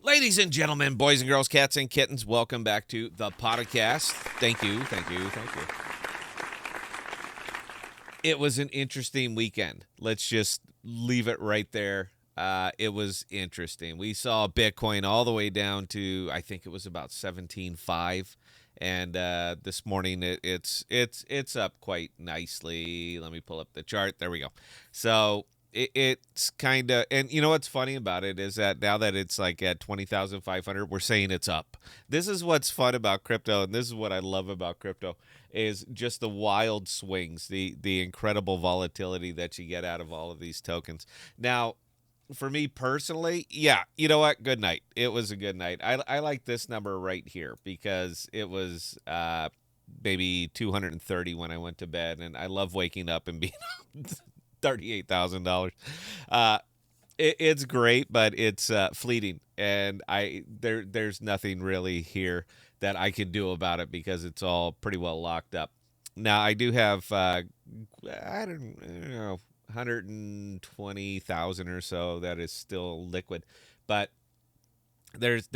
Ladies and gentlemen, boys and girls, cats and kittens, welcome back to the podcast. Thank you, thank you, thank you. It was an interesting weekend. Let's just leave it right there. It was interesting. We saw Bitcoin all the way down to I think it was about 17.5, and this morning it's up quite nicely. Let me pull up the chart. There we go. So it's kind of, and you know what's funny about it is that now that it's like at 20,500, we're saying it's up. This is what's fun about crypto, and this is what I love about crypto is just the wild swings, the incredible volatility that you get out of all of these tokens. Now, for me personally, yeah, you know what? Good night. It was a good night. I like this number right here because it was maybe 230 when I went to bed, and I love waking up and being $38,000. Uh, it's great, but it's fleeting, and there's nothing really here that I can do about it because it's all pretty well locked up. Now I do have I don't know 120,000 or so that is still liquid, but there's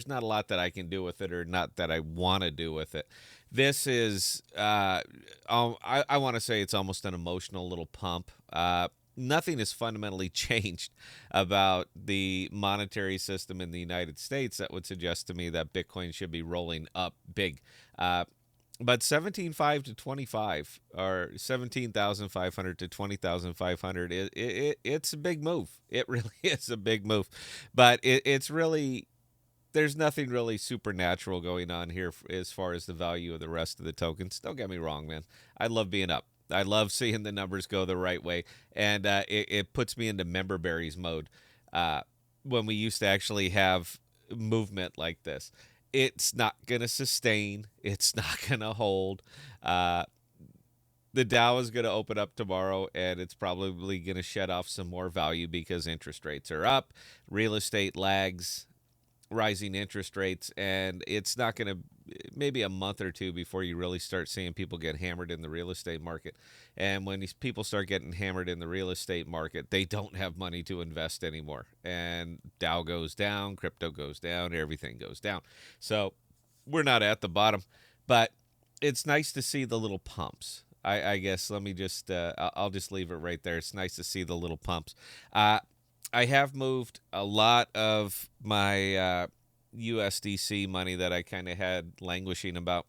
not a lot that I can do with it or not that I want to do with it. This is I want to say it's almost an emotional little pump. Nothing has fundamentally changed about the monetary system in the United States that would suggest to me that Bitcoin should be rolling up big. But 17.5 to 25 or 17,500 to 20,500 it's a big move. It really is a big move. But it's really there's nothing really supernatural going on here as far as the value of the rest of the tokens. Don't get me wrong, man. I love being up. I love seeing the numbers go the right way, and it puts me into member berries mode. Uh, when we used to actually have movement like this, it's not going to sustain. It's not going to hold. Uh, the Dow is going to open up tomorrow, and it's probably going to shed off some more value because interest rates are up. Real estate lags rising interest rates, and it's not going to maybe a month or two before you really start seeing people get hammered in the real estate market. And when these people start getting hammered in the real estate market, they don't have money to invest anymore, and Dow goes down, crypto goes down, everything goes down. So we're not at the bottom, but it's nice to see the little pumps. I guess let me just I'll just leave it right there. It's nice to see the little pumps. uh, I have moved a lot of my USDC money that I kind of had languishing about.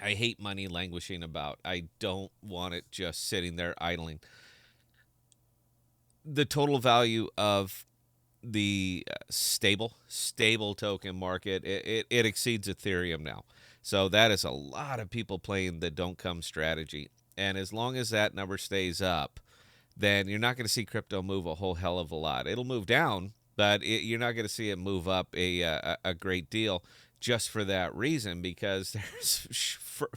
I hate money languishing about. I don't want it just sitting there idling. The total value of the stable token market, it exceeds Ethereum now. So that is a lot of people playing the don't come strategy. And as long as that number stays up, then you're not going to see crypto move a whole hell of a lot. It'll move down, but you're not going to see it move up a great deal just for that reason because there's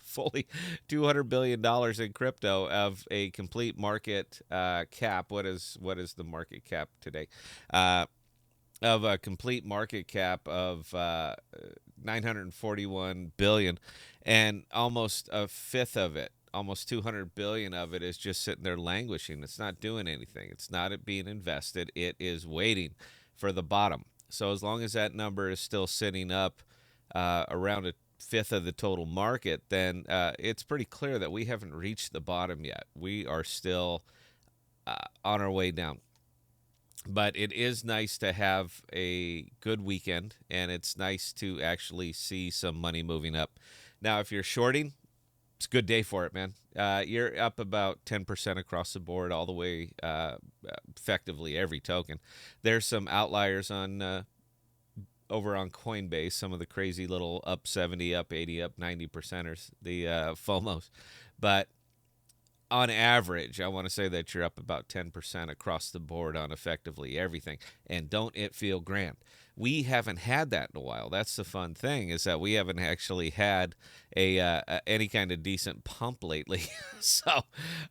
fully $200 billion in crypto of a complete market cap. What is the market cap today? Of a complete market cap of 941 billion, and almost a fifth of it, almost 200 billion of it, is just sitting there languishing. It's not doing anything. It's not being invested. It is waiting for the bottom. So as long as that number is still sitting up around a fifth of the total market, then it's pretty clear that we haven't reached the bottom yet. We are still on our way down. But it is nice to have a good weekend, and it's nice to actually see some money moving up. Now, if you're shorting, it's a good day for it, man. You're up about 10% across the board, all the way, effectively every token. There's some outliers on over on Coinbase, some of the crazy little up 70, up 80, up 90 percenters, the FOMOs. But on average, I want to say that you're up about 10% across the board on effectively everything. And don't it feel grand? We haven't had that in a while. That's the fun thing, is that we haven't actually had any kind of decent pump lately. So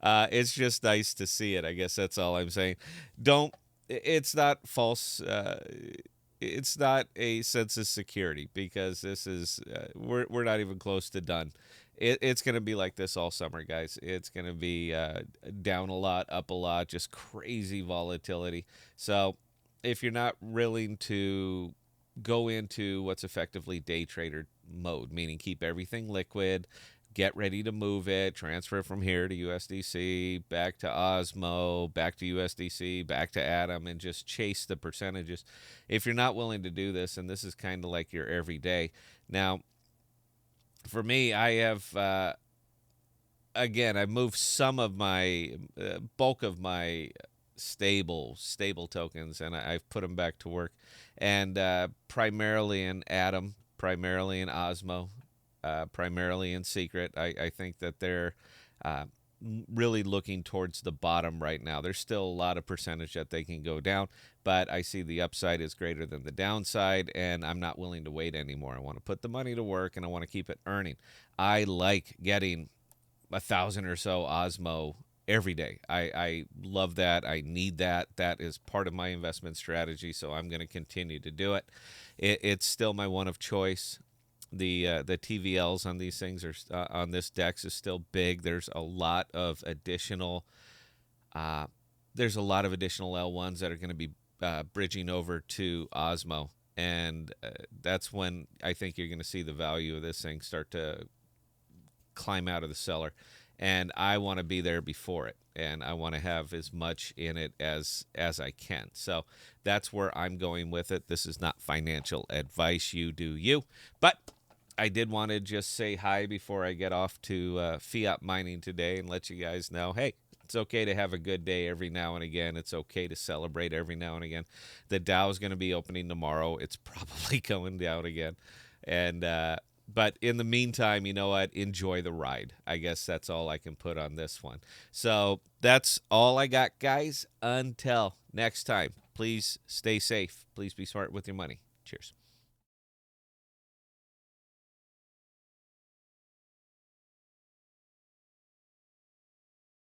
it's just nice to see it. I guess that's all I'm saying. Don't. It's not false. It's not a sense of security because this is we're not even close to done. It's going to be like this all summer, guys. It's going to be down a lot, up a lot, just crazy volatility. So if you're not willing to go into what's effectively day trader mode, meaning keep everything liquid, get ready to move it, transfer it from here to USDC, back to Osmo, back to USDC, back to Atom, and just chase the percentages. If you're not willing to do this, and this is kind of like your everyday. Now, for me, I have again, I moved some of my bulk of my stable tokens, and I've put them back to work, and primarily in Atom, primarily in Osmo, primarily in Secret. I think that they're uh, really looking towards the bottom right now. There's still a lot of percentage that they can go down, but I see the upside is greater than the downside, and I'm not willing to wait anymore. I want to put the money to work, and I want to keep it earning. I like getting 1,000 or so Osmo every day. I love that. I need that. That is part of my investment strategy, so I'm going to continue to do it. It's still my one of choice. The TVLs on these things are on this DEX is still big. Uh, there's a lot of additional L1s that are going to be bridging over to Osmo, and that's when I think you're going to see the value of this thing start to climb out of the cellar, and I want to be there before it, and I want to have as much in it as I can. So that's where I'm going with it. This is not financial advice. You do you. But I did want to just say hi before I get off to fiat mining today and let you guys know, hey, it's okay to have a good day every now and again. It's okay to celebrate every now and again. The Dow is going to be opening tomorrow. It's probably going down again. And but in the meantime, you know what? Enjoy the ride. I guess that's all I can put on this one. So that's all I got, guys. Until next time, please stay safe. Please be smart with your money. Cheers.